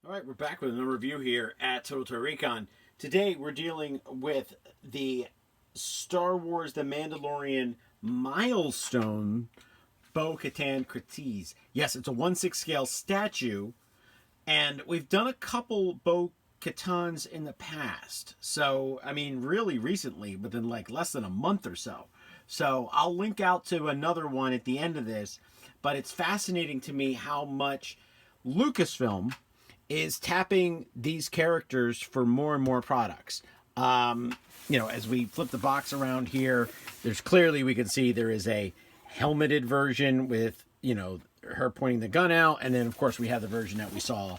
All right, we're back with another review here at Total Toy Recon. Today we're dealing with the Star Wars The Mandalorian Milestone Bo-Katan Kryze. Yes, it's a 1/6 scale statue, and we've done a couple Bo-Katans in the past. So, I mean, really recently, within like less than a month or so. So I'll link out to another one at the end of this, but it's fascinating to me how much Lucasfilm is tapping these characters for more and more products. As we flip the box around here, there's clearly, we can see there is a helmeted version with, her pointing the gun out. And then, of course, we have the version that we saw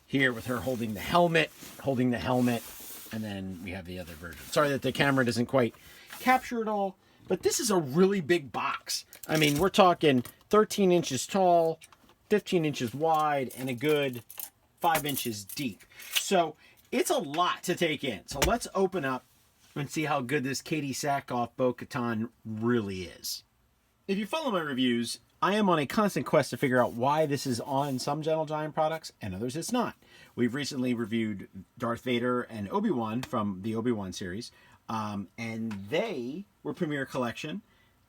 here with her holding the helmet. And then we have the other version. Sorry that the camera doesn't quite capture it all, but this is a really big box. I mean, we're talking 13 inches tall, 15 inches wide, and a good 5 inches deep. So it's a lot to take in. So let's open up and see how good this Katee Sackhoff Bo-Katan really is. If you follow my reviews, I am on a constant quest to figure out why this is on some Gentle Giant products and others it's not. We've recently reviewed Darth Vader and Obi-Wan from the Obi-Wan series, and they were Premier Collection,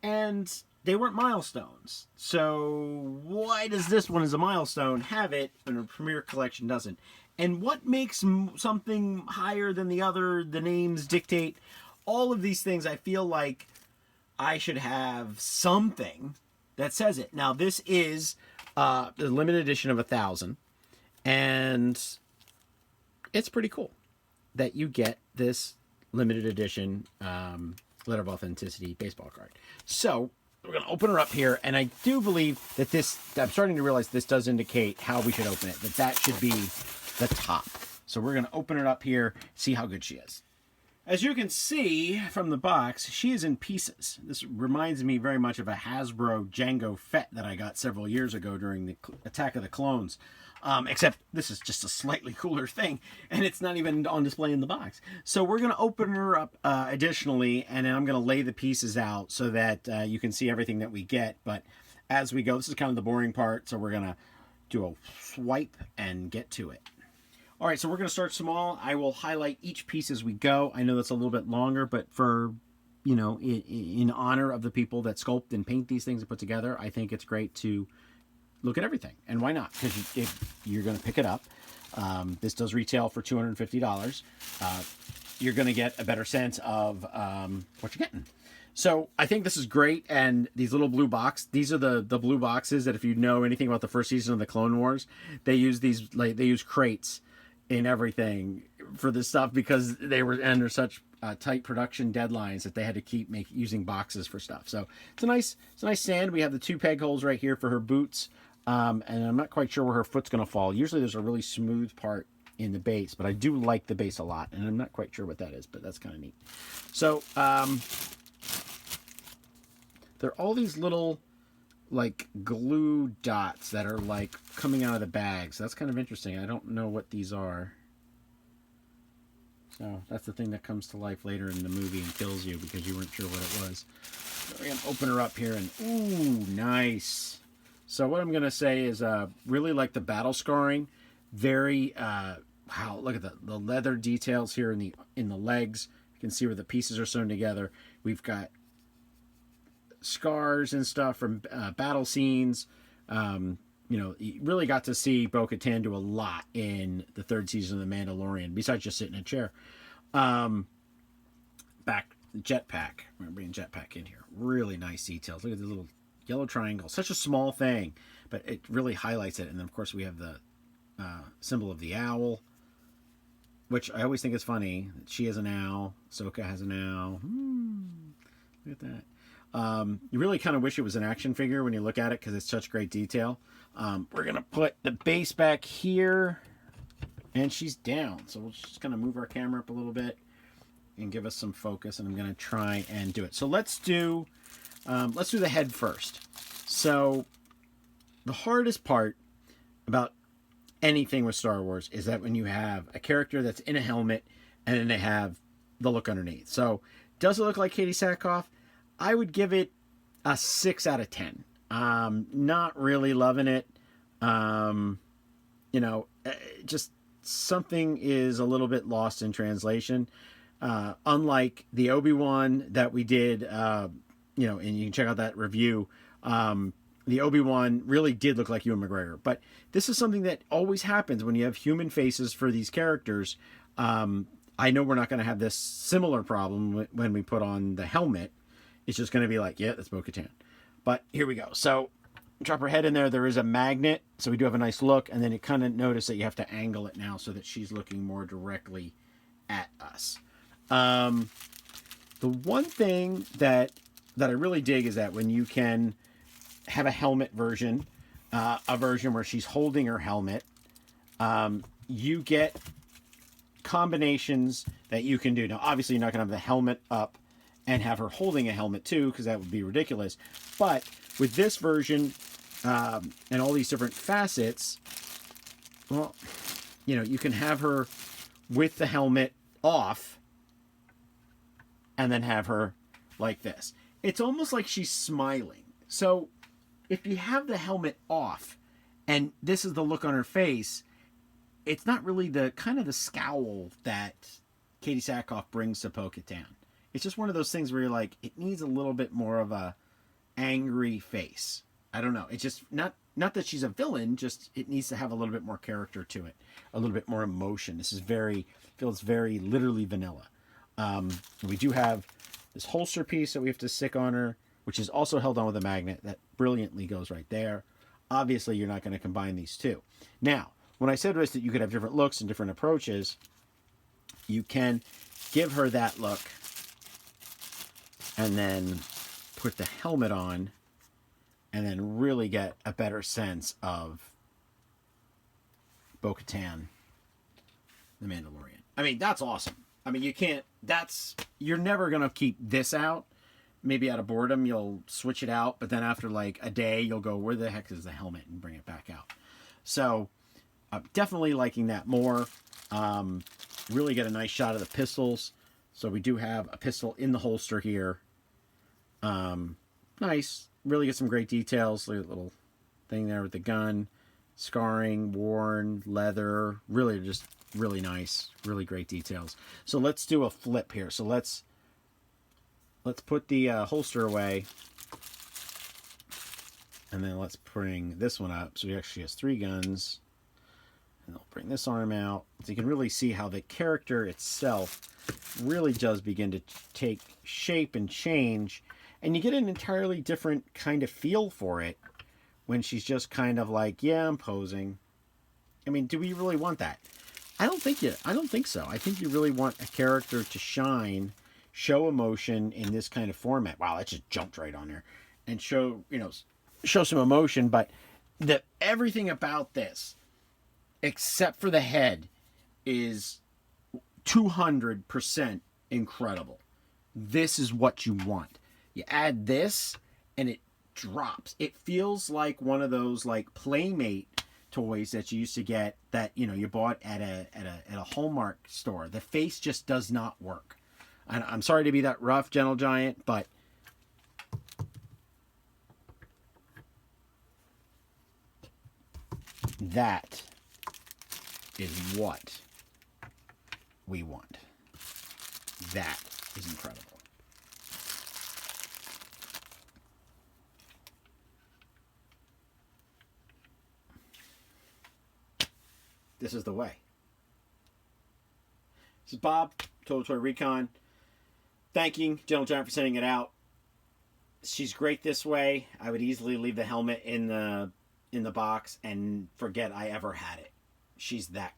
and they weren't milestones. So why does this one as a milestone have it and a Premier Collection doesn't? And what makes something higher than the other? The names dictate. All of these things, I feel like I should have something that says it. Now, this is the limited edition of 1,000. And it's pretty cool that you get this limited edition letter of authenticity baseball card. So we're going to open her up here, and I do believe that I'm starting to realize this does indicate how we should open it, that should be the top. So we're going to open it up here, see how good she is. As you can see from the box, she is in pieces. This reminds me very much of a Hasbro Jango Fett that I got several years ago during the Attack of the Clones. Except this is just a slightly cooler thing, and it's not even on display in the box. So we're going to open her up additionally, and then I'm going to lay the pieces out so that you can see everything that we get. But as we go, this is kind of the boring part, so we're going to do a swipe and get to it. All right, so we're going to start small. I will highlight each piece as we go. I know that's a little bit longer, but for, in honor of the people that sculpt and paint these things and put together, I think it's great to look at everythking. And why not? Because if you're going to pick it up, this does retail for $250. You're going to get a better sense of what you're getting. So I think this is great. And these little blue these are the blue boxes that, if you know anything about the first season of the Clone Wars, they use these, they use crates in everything for this stuff because they were under such tight production deadlines that they had to keep using boxes for stuff. So it's a nice sand. We have the 2 peg holes right here for her boots. And I'm not quite sure where her foot's going to fall. Usually there's a really smooth part in the base, but I do like the base a lot, and I'm not quite sure what that is, but that's kind of neat. So there are all these little like glue dots that are like coming out of the bag. So that's kind of interesting. I don't know what these are. So that's the thing that comes to life later in the movie and kills you because you weren't sure what it was. So we're going to open her up here, and ooh, nice. So what I'm going to say is really like the battle scarring. Very, wow, look at the leather details here in the legs. You can see where the pieces are sewn together. We've got scars and stuff from battle scenes. You really got to see Bo-Katan do a lot in the 3rd season of The Mandalorian, besides just sitting in a chair. Back jetpack. We're bringing jetpack in here. Really nice details. Look at the little yellow triangle. Such a small thing, but it really highlights it. And then, of course, we have the symbol of the owl, which I always think is funny. She has an owl. Ahsoka has an owl. Look at that. You really kind of wish it was an action figure when you look at it because it's such great detail. We're going to put the base back here, and she's down. So we'll just kind of move our camera up a little bit and give us some focus, and I'm going to try and do it. So let's do the head first. So the hardest part about anything with Star Wars is that when you have a character that's in a helmet and then they have the look underneath. So does it look like Katee Sackhoff? I would give it a 6 out of 10. Not really loving it. just something is a little bit lost in translation. Unlike the Obi-Wan that we did, and you can check out that review. The Obi-Wan really did look like Ewan McGregor, but this is something that always happens when you have human faces for these characters. I know we're not going to have this similar problem when we put on the helmet. It's just going to be like, yeah, that's Bo-Katan. But here we go. So drop her head in there. There is a magnet, so we do have a nice look, and then you kind of notice that you have to angle it now so that she's looking more directly at us. The one thing that I really dig is that when you can have a helmet version, a version where she's holding her helmet, you get combinations that you can do. Now, obviously, you're not going to have the helmet up and have her holding a helmet too, because that would be ridiculous. But with this version and all these different facets, well, you can have her with the helmet off and then have her like this. It's almost like she's smiling. So if you have the helmet off and this is the look on her face, it's not really the kind of the scowl that Katie Sackhoff brings to Bo-Katan. It's just one of those things where you're like, it needs a little bit more of a angry face. I don't know. It's just not that she's a villain, just it needs to have a little bit more character to it, a little bit more emotion. This is feels very literally vanilla. We do have this holster piece that we have to stick on her, which is also held on with a magnet that brilliantly goes right there. Obviously, you're not going to combine these two. Now, when I said this, that you could have different looks and different approaches, you can give her that look and then put the helmet on and then really get a better sense of Bo-Katan, the Mandalorian. I mean, that's awesome. I mean, you're never going to keep this out. Maybe out of boredom, you'll switch it out, but then after like a day, you'll go, where the heck is the helmet, and bring it back out. So I'm definitely liking that more. Really get a nice shot of the pistols. So we do have a pistol in the holster here. Nice. Really get some great details. Look at the little thing there with the gun. Scarring, worn, leather. Really just really nice. Really great details. So let's do a flip here. So let's put the holster away. And then let's bring this one up. So he actually has 3 guns. And I'll bring this arm out. So you can really see how the character itself really does begin to take shape and change. And you get an entirely different kind of feel for it when she's just kind of like, yeah, I'm posing. I mean, do we really want that? I don't think so. I think you really want a character to shine, show emotion in this kind of format. Wow, that just jumped right on there. And show some emotion, but everything about this, except for the head, is 200% incredible. This is what you want. You add this, and it drops. It feels like one of those like Playmate toys that you used to get that you bought at a Hallmark store. The face just does not work. And I'm sorry to be that rough, Gentle Giant, but that is what we want. That is incredible. This is the way. This is Bob, Total Toy Recon. Thanking Gentle Giant for sending it out. She's great this way. I would easily leave the helmet in the box and forget I ever had it. She's that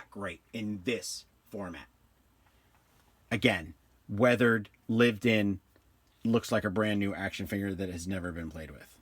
great in this format. Again, weathered, lived in, looks like a brand new action figure that has never been played with.